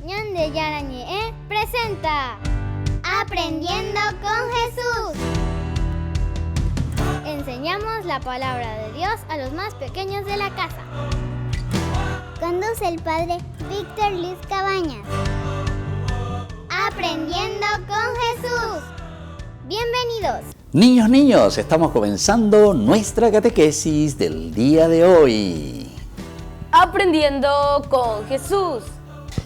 Ñande Yarañe presenta Aprendiendo con Jesús. Enseñamos la palabra de Dios a los más pequeños de la casa. Conduce el padre Víctor Luis Cabañas. Aprendiendo con Jesús. Bienvenidos. Niños, estamos comenzando nuestra catequesis del día de hoy. Aprendiendo con Jesús.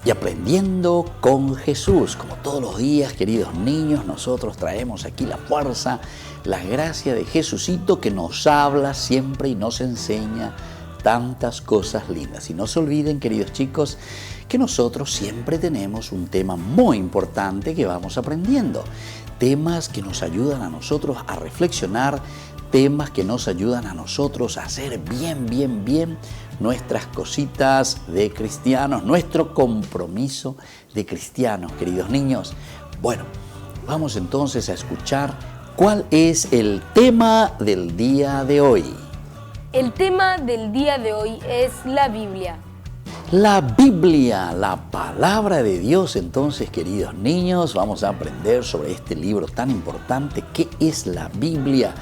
Y aprendiendo con Jesús, como todos los días, queridos niños, nosotros traemos aquí la fuerza, la gracia de Jesucito que nos habla siempre y nos enseña tantas cosas lindas. Y no se olviden, queridos chicos, que nosotros siempre tenemos un tema muy importante que vamos aprendiendo. Temas que nos ayudan a nosotros a reflexionar, temas que nos ayudan a nosotros a hacer bien nuestras cositas de cristianos, nuestro compromiso de cristianos, queridos niños. Bueno, vamos entonces a escuchar cuál es el tema del día de hoy. El tema del día de hoy es la Biblia. La Biblia, la palabra de Dios. Entonces, queridos niños, vamos a aprender sobre este libro tan importante. ¿Qué es la Biblia?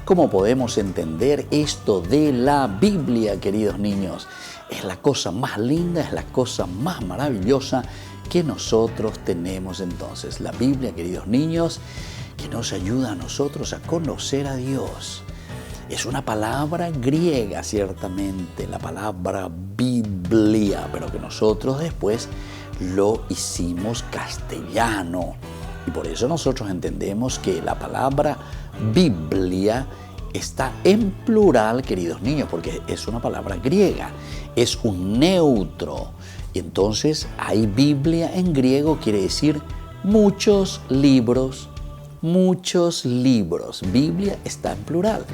¿Cómo podemos entender esto de la Biblia, queridos niños? Es la cosa más linda, es la cosa más maravillosa que nosotros tenemos entonces. La Biblia, queridos niños, que nos ayuda a nosotros a conocer a Dios. Es una palabra griega, ciertamente, la palabra Biblia, pero que nosotros después lo hicimos castellano. Y por eso nosotros entendemos que la palabra Biblia está en plural, queridos niños, porque es una palabra griega, es un neutro. Y entonces, hay Biblia en griego, quiere decir muchos libros. Biblia está en plural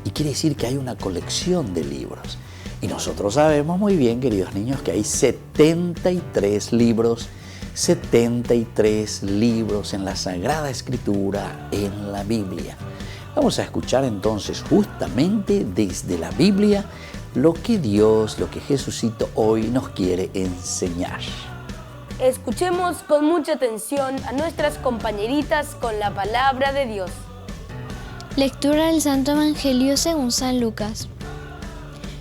y quiere decir que hay una colección de libros. Y nosotros sabemos muy bien, queridos niños, que hay 73 libros en la Sagrada Escritura, en la Biblia. Vamos a escuchar entonces justamente desde la Biblia lo que Dios, lo que Jesucito hoy nos quiere enseñar. Escuchemos con mucha atención a nuestras compañeritas con la palabra de Dios. Lectura del Santo Evangelio según San Lucas.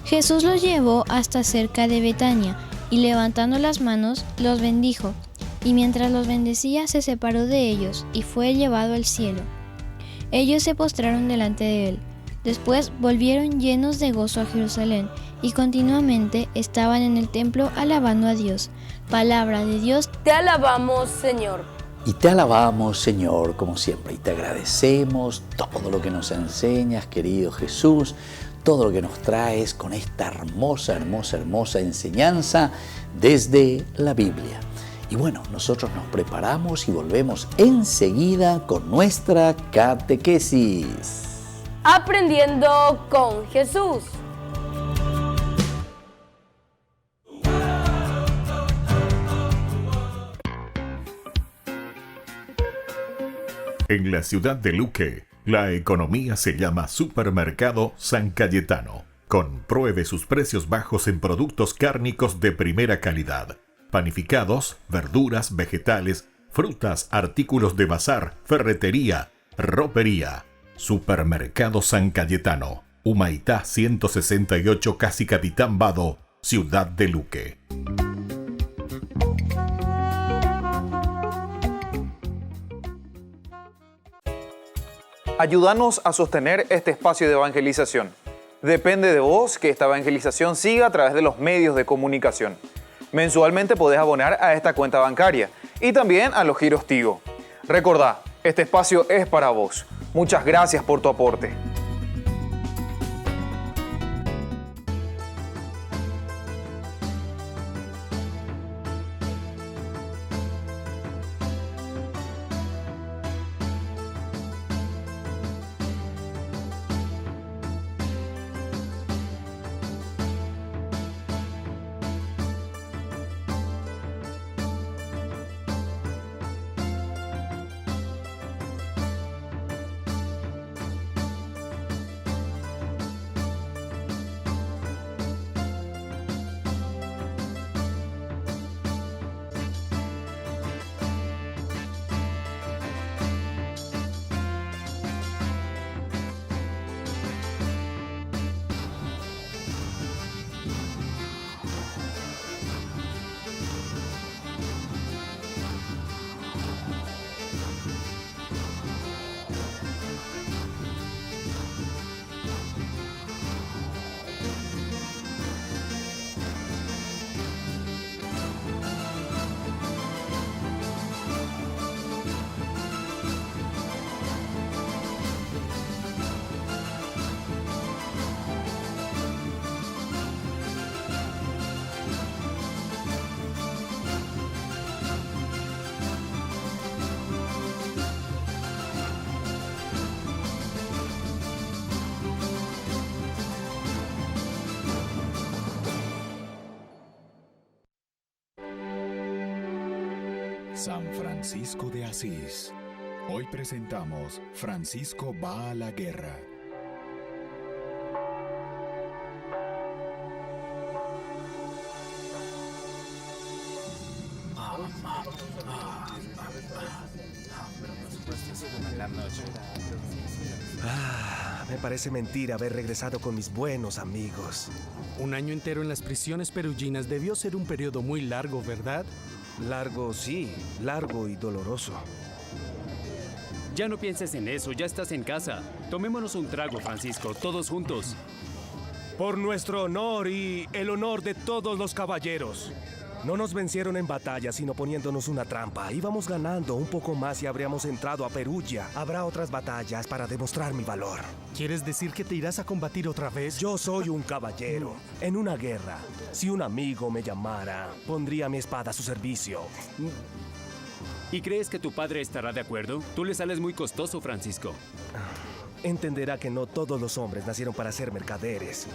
Jesús los llevó hasta cerca de Betania y levantando las manos los bendijo, y mientras los bendecía se separó de ellos y fue llevado al cielo. Ellos se postraron delante de él. Después volvieron llenos de gozo a Jerusalén y continuamente estaban en el templo alabando a Dios. Palabra de Dios. Te alabamos, Señor. Y te alabamos, Señor, como siempre, y te agradecemos todo lo que nos enseñas, querido Jesús, todo lo que nos traes con esta hermosa enseñanza desde la Biblia. Y bueno, nosotros nos preparamos y volvemos enseguida con nuestra catequesis. Aprendiendo con Jesús. En la ciudad de Luque, la economía se llama Supermercado San Cayetano. Compruebe sus precios bajos en productos cárnicos de primera calidad. Panificados, verduras, vegetales, frutas, artículos de bazar, ferretería, ropería. Supermercado San Cayetano, Humaitá 168, casi Capitán Vado, ciudad de Luque. Ayúdanos a sostener este espacio de evangelización. Depende de vos que esta evangelización siga a través de los medios de comunicación. Mensualmente podés abonar a esta cuenta bancaria y también a los giros Tigo. Recordá, este espacio es para vos. Muchas gracias por tu aporte. San Francisco de Asís. Hoy presentamos Francisco va a la guerra. Me parece mentira haber regresado con mis buenos amigos. Un año entero en las prisiones peruginas debió ser un periodo muy largo, ¿verdad? Largo, sí, largo y doloroso. Ya no pienses en eso, ya estás en casa. Tomémonos un trago, Francisco, todos juntos. Por nuestro honor y el honor de todos los caballeros. No nos vencieron en batalla, sino poniéndonos una trampa. Íbamos ganando un poco más y habríamos entrado a Perugia. Habrá otras batallas para demostrar mi valor. ¿Quieres decir que te irás a combatir otra vez? Yo soy un caballero. En una guerra, si un amigo me llamara, pondría mi espada a su servicio. ¿Y crees que tu padre estará de acuerdo? Tú le sales muy costoso, Francisco. Entenderá que no todos los hombres nacieron para ser mercaderes.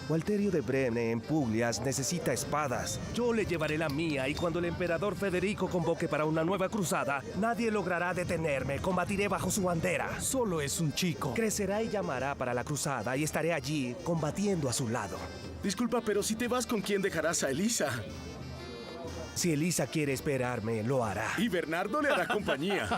Walterio de Brenne en Puglias necesita espadas. Yo le llevaré la mía y cuando el emperador Federico convoque para una nueva cruzada, nadie logrará detenerme. Combatiré bajo su bandera. Solo es un chico. Crecerá y llamará para la cruzada y estaré allí combatiendo a su lado. Disculpa, pero si te vas, ¿con quién dejarás a Elisa? Si Elisa quiere esperarme, lo hará. Y Bernardo le hará compañía.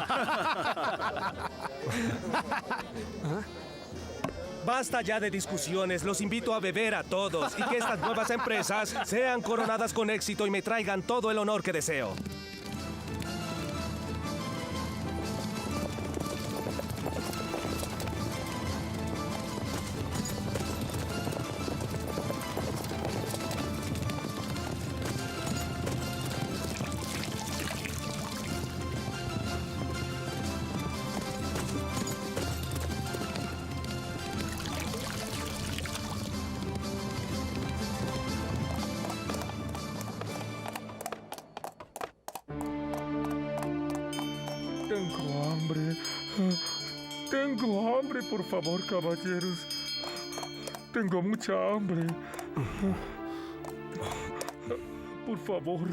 Basta ya de discusiones, los invito a beber a todos y que estas nuevas empresas sean coronadas con éxito y me traigan todo el honor que deseo. Tengo hambre, por favor, caballeros. Tengo mucha hambre. Por favor.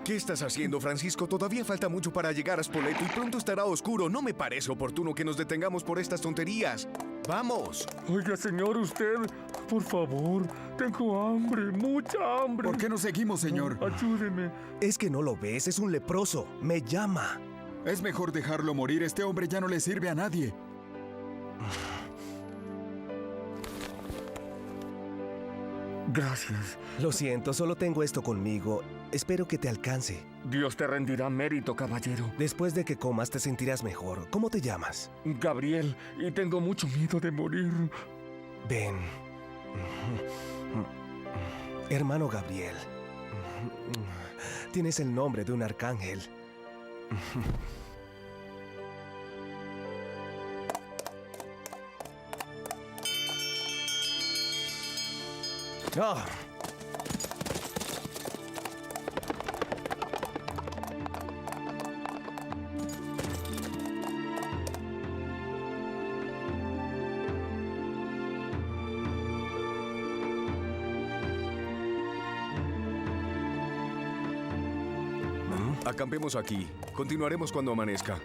¿Qué estás haciendo, Francisco? Todavía falta mucho para llegar a Spoleto y pronto estará oscuro. No me parece oportuno que nos detengamos por estas tonterías. ¡Vamos! Oiga, señor, usted, por favor. Tengo hambre, mucha hambre. ¿Por qué no seguimos, señor? Ayúdeme. Es que no lo ves, es un leproso. Me llama. Es mejor dejarlo morir. Este hombre ya no le sirve a nadie. Gracias. Lo siento, solo tengo esto conmigo. Espero que te alcance. Dios te rendirá mérito, caballero. Después de que comas te sentirás mejor. ¿Cómo te llamas? Gabriel, y tengo mucho miedo de morir. Ven. Hermano Gabriel. Tienes el nombre de un arcángel. ¡Ah! Acampemos aquí. Continuaremos cuando amanezca.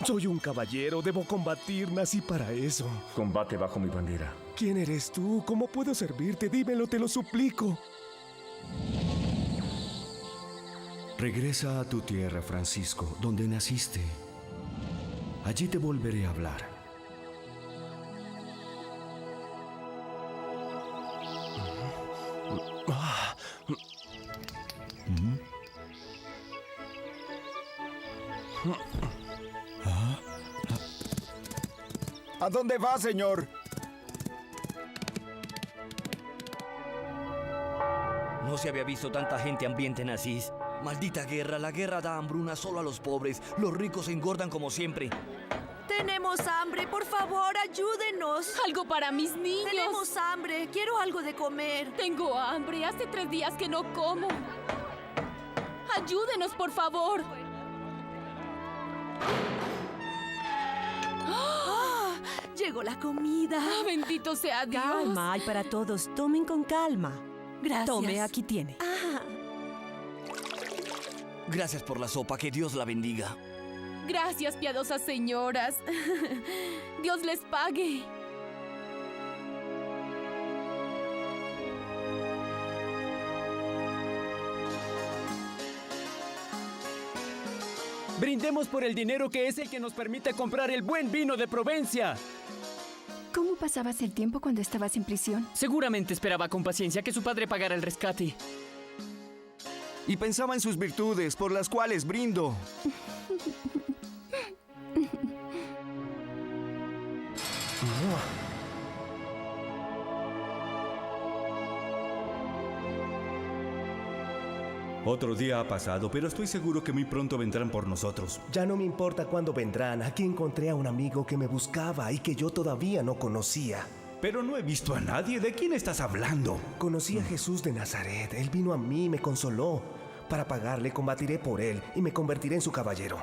Soy un caballero, debo combatir, nací para eso. Combate bajo mi bandera. ¿Quién eres tú? ¿Cómo puedo servirte? Dímelo, te lo suplico. Regresa a tu tierra, Francisco, donde naciste. Allí te volveré a hablar. ¿A dónde va, señor? No se había visto tanta gente hambrienta en Asís. Maldita guerra, la guerra da hambruna solo a los pobres. Los ricos se engordan como siempre. Tenemos hambre, por favor, ayúdenos. Algo para mis niños. Tenemos hambre, quiero algo de comer. Tengo hambre, hace 3 días que no como. Ayúdenos, por favor. ¡Ah! Llegó la comida. Bendito sea Dios. Calma, hay para todos. Tomen con calma. Gracias. Tome, aquí tiene. Gracias por la sopa, que Dios la bendiga. Gracias, piadosas señoras. Dios les pague. Brindemos por el dinero que es el que nos permite comprar el buen vino de Provencia. ¿Cómo pasabas el tiempo cuando estabas en prisión? Seguramente esperaba con paciencia que su padre pagara el rescate. Y pensaba en sus virtudes, por las cuales brindo. Otro día ha pasado, pero estoy seguro que muy pronto vendrán por nosotros. Ya no me importa cuándo vendrán. Aquí encontré a un amigo que me buscaba y que yo todavía no conocía. Pero no he visto a nadie. ¿De quién estás hablando? Conocí a Jesús de Nazaret. Él vino a mí y me consoló. Para pagarle, combatiré por él y me convertiré en su caballero.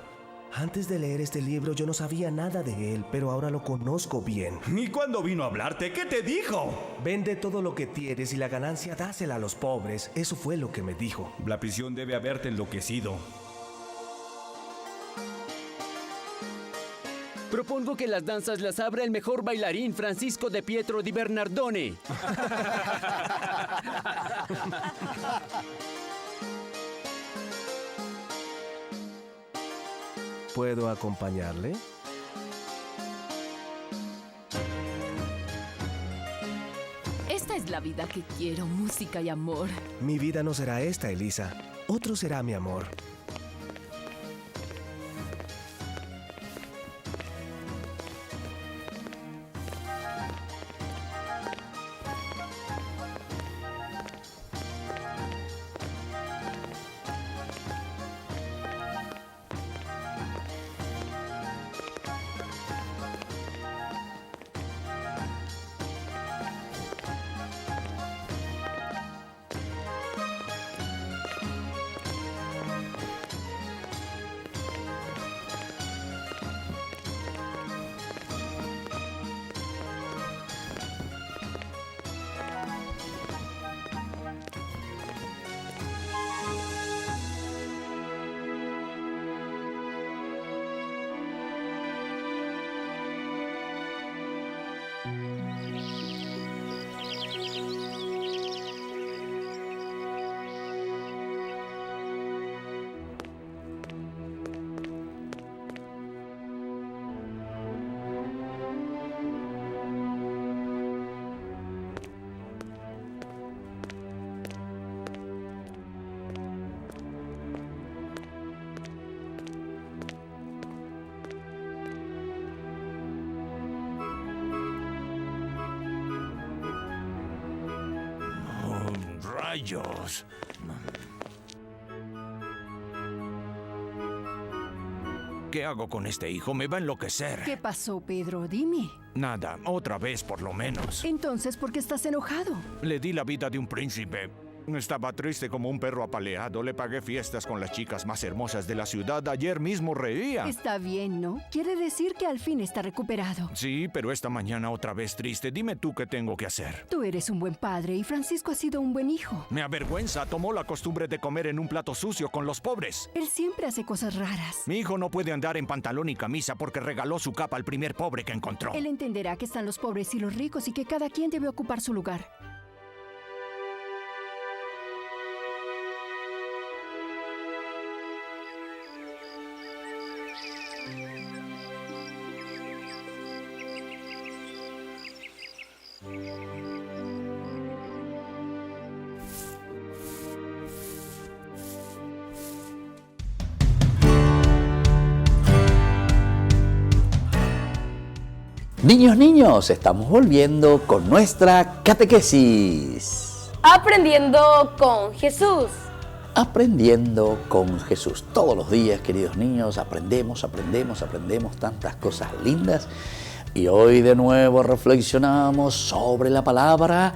Antes de leer este libro yo no sabía nada de él, pero ahora lo conozco bien. ¿Y cuándo vino a hablarte? ¿Qué te dijo? Vende todo lo que tienes y la ganancia dásela a los pobres. Eso fue lo que me dijo. La prisión debe haberte enloquecido. Propongo que las danzas las abra el mejor bailarín, Francisco de Pietro di Bernardone. ¿Puedo acompañarle? Esta es la vida que quiero, música y amor. Mi vida no será esta, Elisa. Otro será mi amor. ¡Rayos! ¿Qué hago con este hijo? Me va a enloquecer. ¿Qué pasó, Pedro? Dime. Nada, otra vez por lo menos. Entonces, ¿por qué estás enojado? Le di la vida de un príncipe. Estaba triste como un perro apaleado. Le pagué fiestas con las chicas más hermosas de la ciudad. Ayer mismo reía. Está bien, ¿no? Quiere decir que al fin está recuperado. Sí, pero esta mañana otra vez triste. Dime tú qué tengo que hacer. Tú eres un buen padre y Francisco ha sido un buen hijo. Me avergüenza. Tomó la costumbre de comer en un plato sucio con los pobres. Él siempre hace cosas raras. Mi hijo no puede andar en pantalón y camisa porque regaló su capa al primer pobre que encontró. Él entenderá que están los pobres y los ricos y que cada quien debe ocupar su lugar. Niños, estamos volviendo con nuestra catequesis. Aprendiendo con Jesús. Aprendiendo con Jesús. Todos los días, queridos niños, aprendemos tantas cosas lindas. Y hoy de nuevo reflexionamos sobre la palabra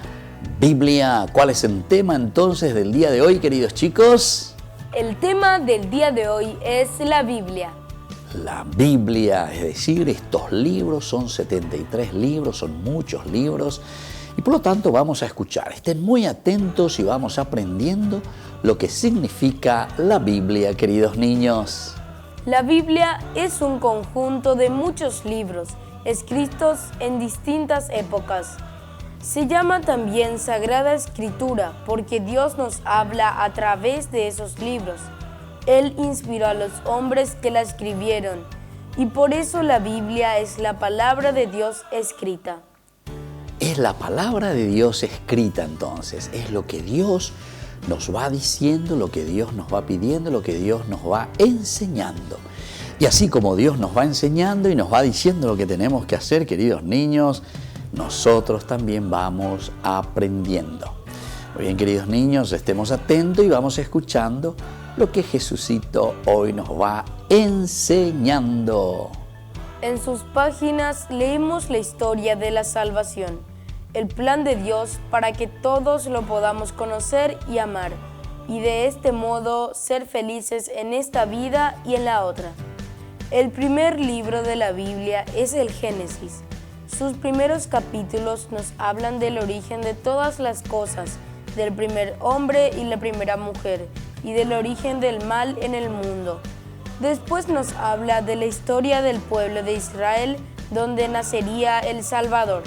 Biblia. ¿Cuál es el tema entonces del día de hoy, queridos chicos? El tema del día de hoy es la Biblia. La Biblia, es decir, estos libros son 73 libros, son muchos libros y por lo tanto vamos a escuchar. Estén muy atentos y vamos aprendiendo lo que significa la Biblia, queridos niños. La Biblia es un conjunto de muchos libros escritos en distintas épocas. Se llama también Sagrada Escritura porque Dios nos habla a través de esos libros. Él inspiró a los hombres que la escribieron y por eso la Biblia es la palabra de Dios escrita. Es la palabra de Dios escrita entonces, es lo que Dios nos va diciendo, lo que Dios nos va pidiendo, lo que Dios nos va enseñando. Y así como Dios nos va enseñando y nos va diciendo lo que tenemos que hacer, queridos niños, nosotros también vamos aprendiendo. Muy bien, queridos niños, estemos atentos y vamos escuchando lo que Jesucito hoy nos va enseñando. En sus páginas leemos la historia de la salvación, el plan de Dios para que todos lo podamos conocer y amar, y de este modo ser felices en esta vida y en la otra. El primer libro de la Biblia es el Génesis. Sus primeros capítulos nos hablan del origen de todas las cosas, del primer hombre y la primera mujer, y del origen del mal en el mundo. Después nos habla de la historia del pueblo de Israel, donde nacería el Salvador.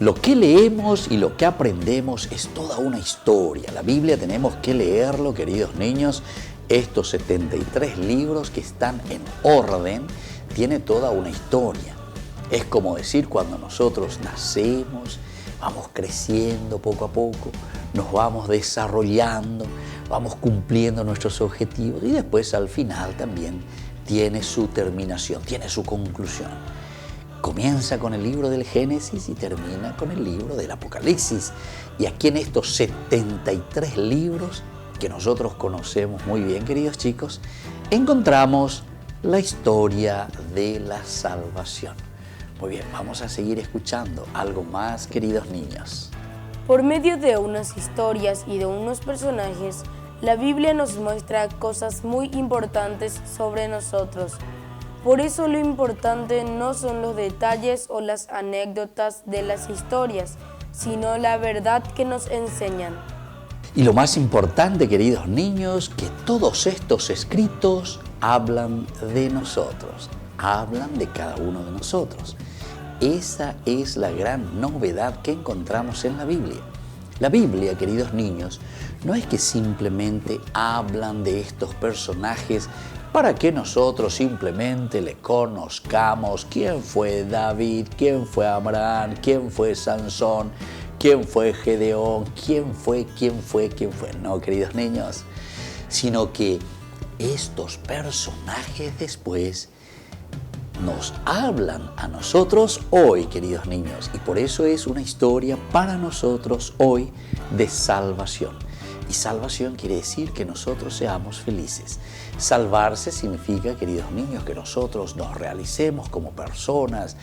Lo que leemos y lo que aprendemos es toda una historia. La Biblia tenemos que leerlo, queridos niños. Estos 73 libros que están en orden, tiene toda una historia. Es como decir, cuando nosotros nacemos, vamos creciendo poco a poco, nos vamos desarrollando, vamos cumpliendo nuestros objetivos y después al final también tiene su terminación, tiene su conclusión. Comienza con el libro del Génesis y termina con el libro del Apocalipsis. Y aquí en estos 73 libros que nosotros conocemos muy bien, queridos chicos, encontramos la historia de la salvación. Muy bien, vamos a seguir escuchando algo más, queridos niños. Por medio de unas historias y de unos personajes, la Biblia nos muestra cosas muy importantes sobre nosotros. Por eso lo importante no son los detalles o las anécdotas de las historias, sino la verdad que nos enseñan. Y lo más importante, queridos niños, que todos estos escritos hablan de nosotros, hablan de cada uno de nosotros. Esa es la gran novedad que encontramos en la Biblia. La Biblia, queridos niños, no es que simplemente hablan de estos personajes para que nosotros simplemente le conozcamos quién fue David, quién fue Abraham, quién fue Sansón, quién fue Gedeón, quién fue. No, queridos niños, sino que estos personajes después nos hablan a nosotros hoy, queridos niños, y por eso es una historia para nosotros hoy de salvación. Y salvación quiere decir que nosotros seamos felices. Salvarse significa, queridos niños, que nosotros nos realicemos como personas,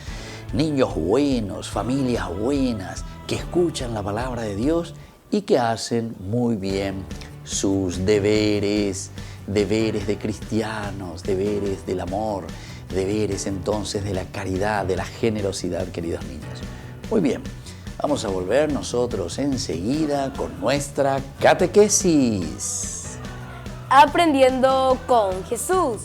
niños buenos, familias buenas, que escuchan la palabra de Dios y que hacen muy bien sus deberes, deberes de cristianos, deberes del amor, deberes entonces de la caridad, de la generosidad, queridos niños. Muy bien, vamos a volver nosotros enseguida con nuestra catequesis. Aprendiendo con Jesús.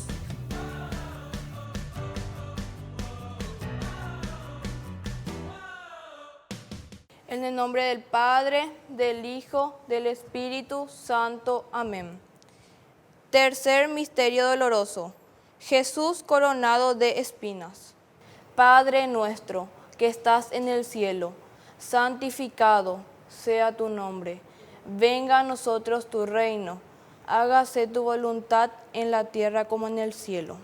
En el nombre del Padre, del Hijo, del Espíritu Santo. Amén. Tercer misterio doloroso. Jesús coronado de espinas. Padre nuestro, que estás en el cielo, santificado sea tu nombre. Venga a nosotros tu reino. Hágase tu voluntad en la tierra como en el cielo.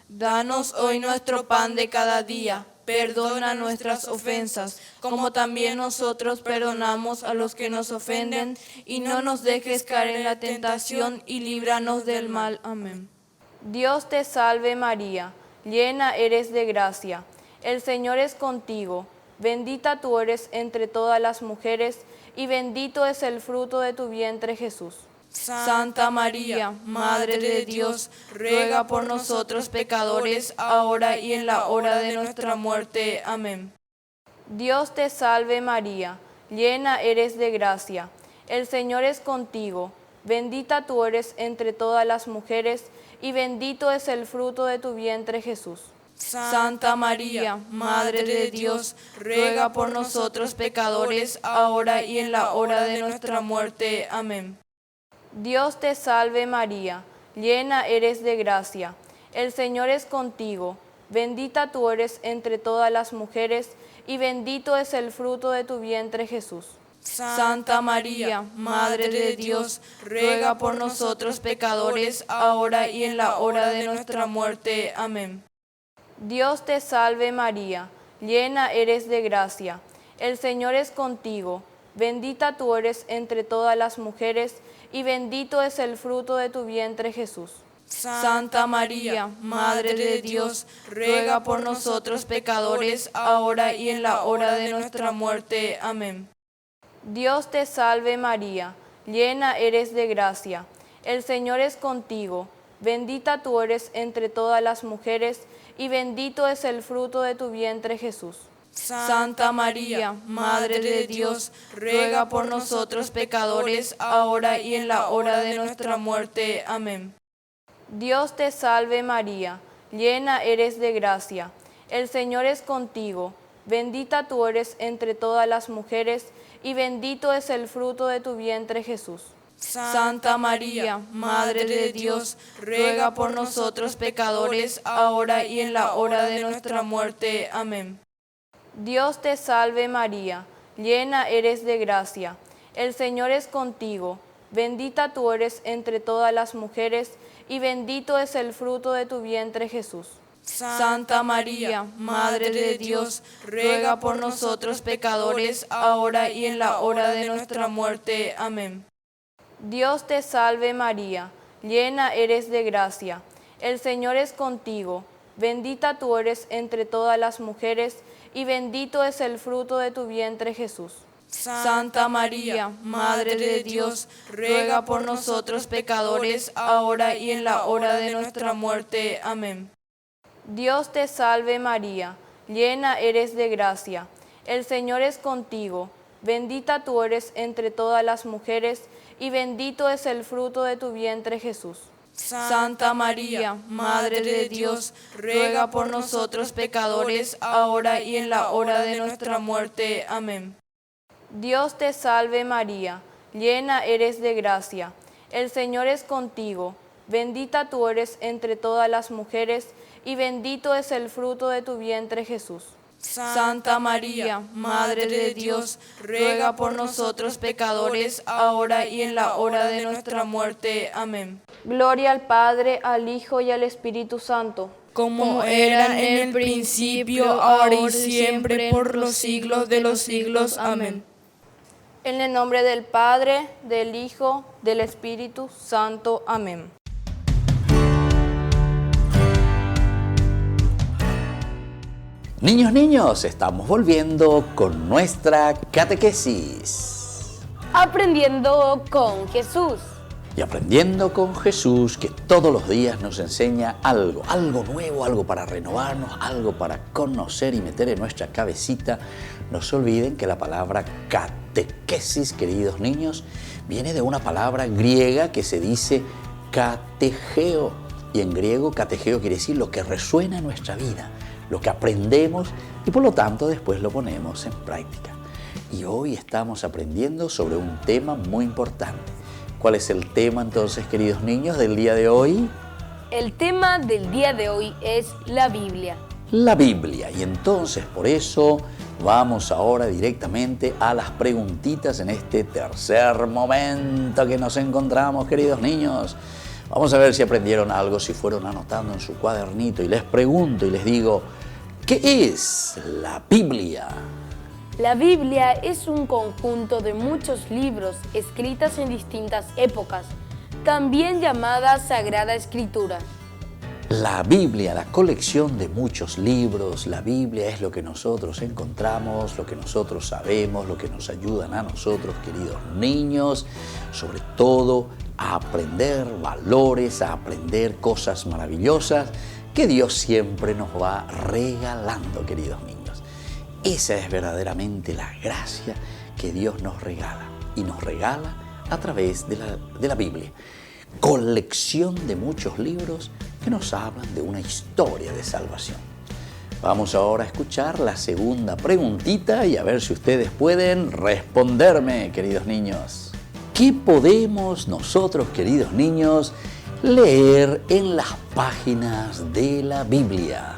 Danos hoy nuestro pan de cada día. Perdona nuestras ofensas, como también nosotros perdonamos a los que nos ofenden, y no nos dejes caer en la tentación, y líbranos del mal. Amén. Dios te salve María, llena eres de gracia. El Señor es contigo. Bendita tú eres entre todas las mujeres, y bendito es el fruto de tu vientre, Jesús. Santa María, Madre de Dios, ruega por nosotros pecadores, ahora y en la hora de nuestra muerte. Amén. Dios te salve María, llena eres de gracia, el Señor es contigo, bendita tú eres entre todas las mujeres, y bendito es el fruto de tu vientre Jesús. Santa María, Madre de Dios, ruega por nosotros pecadores, ahora y en la hora de nuestra muerte. Amén. Dios te salve María, llena eres de gracia, el Señor es contigo, bendita tú eres entre todas las mujeres, y bendito es el fruto de tu vientre Jesús. Santa María, Madre de Dios, ruega por nosotros pecadores, ahora y en la hora de nuestra muerte. Amén. Dios te salve María, llena eres de gracia, el Señor es contigo, bendita tú eres entre todas las mujeres, y bendito es el fruto de tu vientre Jesús. Santa María, Madre de Dios, ruega por nosotros pecadores, ahora y en la hora de nuestra muerte. Amén. Dios te salve María, llena eres de gracia, el Señor es contigo, bendita tú eres entre todas las mujeres, y bendito es el fruto de tu vientre Jesús. Santa María, Madre de Dios, ruega por nosotros pecadores, ahora y en la hora de nuestra muerte. Amén. Dios te salve María, llena eres de gracia, el Señor es contigo, bendita tú eres entre todas las mujeres, y bendito es el fruto de tu vientre Jesús. Santa María, Madre de Dios, ruega por nosotros pecadores, ahora y en la hora de nuestra muerte. Amén. Dios te salve María, llena eres de gracia, el Señor es contigo, bendita tú eres entre todas las mujeres, y bendito es el fruto de tu vientre Jesús. Santa María, Madre de Dios, ruega por nosotros pecadores, ahora y en la hora de nuestra muerte. Amén. Dios te salve María, llena eres de gracia, el Señor es contigo, bendita tú eres entre todas las mujeres, y bendito es el fruto de tu vientre Jesús. Santa María, Madre de Dios, ruega por nosotros pecadores, ahora y en la hora de nuestra muerte. Amén. Dios te salve María, llena eres de gracia, el Señor es contigo, bendita tú eres entre todas las mujeres, y bendito es el fruto de tu vientre Jesús. Santa María, Madre de Dios, ruega por nosotros pecadores, ahora y en la hora de nuestra muerte. Amén. Dios te salve María, llena eres de gracia, el Señor es contigo, bendita tú eres entre todas las mujeres, y bendito es el fruto de tu vientre Jesús. Santa María, Madre de Dios, ruega por nosotros pecadores, ahora y en la hora de nuestra muerte. Amén. Gloria al Padre, al Hijo y al Espíritu Santo. Como era en el principio, ahora y siempre, por los siglos de los siglos. Amén. En el nombre del Padre, del Hijo, del Espíritu Santo. Amén. Niños, estamos volviendo con nuestra catequesis. Aprendiendo con Jesús. Y aprendiendo con Jesús, que todos los días nos enseña algo nuevo, algo para renovarnos, algo para conocer y meter en nuestra cabecita. No se olviden que la palabra catequesis, queridos niños, viene de una palabra griega que se dice kategeo. Y en griego, kategeo quiere decir lo que resuena en nuestra vida, lo que aprendemos y por lo tanto después lo ponemos en práctica. Y hoy estamos aprendiendo sobre un tema muy importante. ¿Cuál es el tema entonces, queridos niños, del día de hoy? El tema del día de hoy es la Biblia. La Biblia. Y entonces por eso vamos ahora directamente a las preguntitas en este tercer momento que nos encontramos, queridos niños. Vamos a ver si aprendieron algo, si fueron anotando en su cuadernito. Y les pregunto y les digo, ¿qué es la Biblia? La Biblia es un conjunto de muchos libros escritos en distintas épocas, también llamada Sagrada Escritura. La Biblia, la colección de muchos libros, la Biblia es lo que nosotros encontramos, lo que nosotros sabemos, lo que nos ayudan a nosotros, queridos niños, sobre todo a aprender valores, a aprender cosas maravillosas que Dios siempre nos va regalando, queridos niños. Esa es verdaderamente la gracia que Dios nos regala, y nos regala a través de la Biblia. Colección de muchos libros que nos hablan de una historia de salvación. Vamos ahora a escuchar la segunda preguntita y a ver si ustedes pueden responderme, queridos niños. ¿Qué podemos nosotros, queridos niños, leer en las páginas de la Biblia?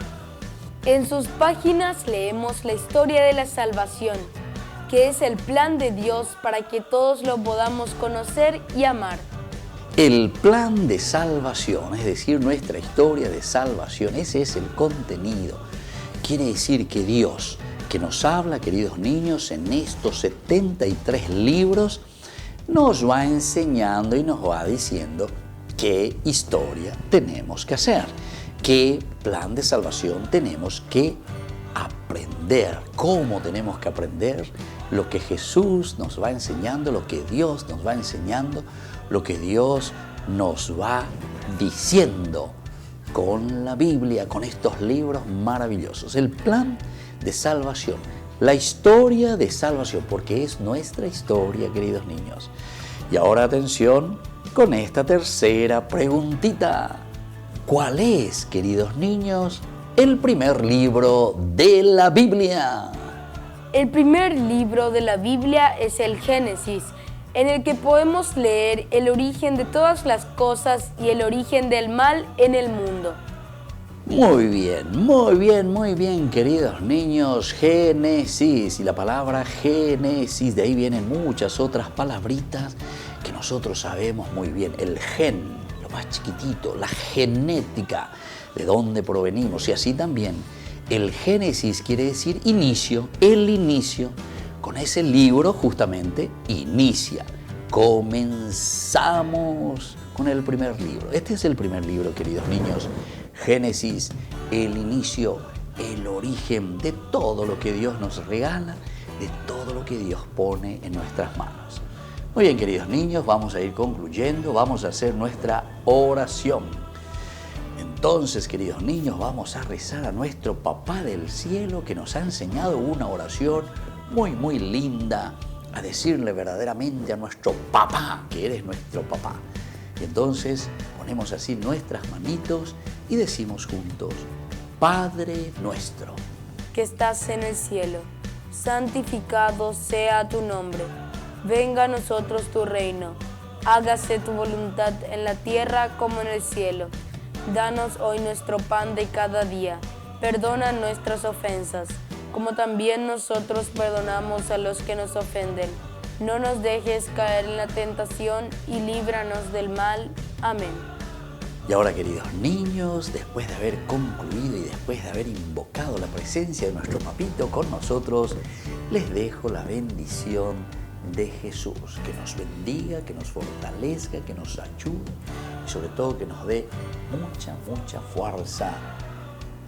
En sus páginas leemos la historia de la salvación, que es el plan de Dios para que todos lo podamos conocer y amar. El plan de salvación, es decir, nuestra historia de salvación, ese es el contenido. Quiere decir que Dios, que nos habla, queridos niños, en estos 73 libros, nos va enseñando y nos va diciendo qué historia tenemos que hacer, qué plan de salvación tenemos que aprender, cómo tenemos que aprender lo que Jesús nos va enseñando, lo que Dios nos va enseñando, lo que Dios nos va diciendo con la Biblia, con estos libros maravillosos. El plan de salvación, la historia de salvación, porque es nuestra historia, queridos niños. Y ahora atención con esta tercera preguntita. ¿Cuál es, queridos niños, el primer libro de la Biblia? El primer libro de la Biblia es el Génesis, en el que podemos leer el origen de todas las cosas y el origen del mal en el mundo. Muy bien, queridos niños. Génesis, y la palabra Génesis, de ahí vienen muchas otras palabritas que nosotros sabemos muy bien. El gen, lo más chiquitito, la genética, de dónde provenimos, y así también el Génesis quiere decir inicio, el inicio. Con ese libro justamente inicia. Comenzamos con el primer libro. Este es el primer libro, queridos niños. Génesis, el inicio, el origen de todo lo que Dios nos regala, de todo lo que Dios pone en nuestras manos. Muy bien, queridos niños, vamos a ir concluyendo, vamos a hacer nuestra oración. Entonces, queridos niños, vamos a rezar a nuestro Papá del Cielo, que nos ha enseñado una oración muy linda, a decirle verdaderamente a nuestro papá, que eres nuestro papá. Y entonces ponemos así nuestras manitos y decimos juntos: Padre nuestro, que estás en el cielo, santificado sea tu nombre. Venga a nosotros tu reino. Hágase tu voluntad en la tierra como en el cielo. Danos hoy nuestro pan de cada día. Perdona nuestras ofensas, como también nosotros perdonamos a los que nos ofenden. No nos dejes caer en la tentación y líbranos del mal. Amén. Y ahora, queridos niños, después de haber concluido y después de haber invocado la presencia de nuestro papito con nosotros, les dejo la bendición de Jesús, que nos bendiga, que nos fortalezca, que nos ayude y sobre todo que nos dé mucha fuerza.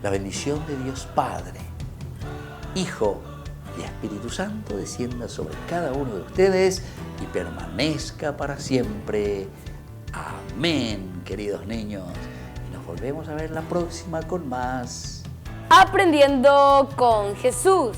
La bendición de Dios Padre, Hijo y Espíritu Santo descienda sobre cada uno de ustedes y permanezca para siempre. Amén, queridos niños. Y nos volvemos a ver la próxima con más Aprendiendo con Jesús.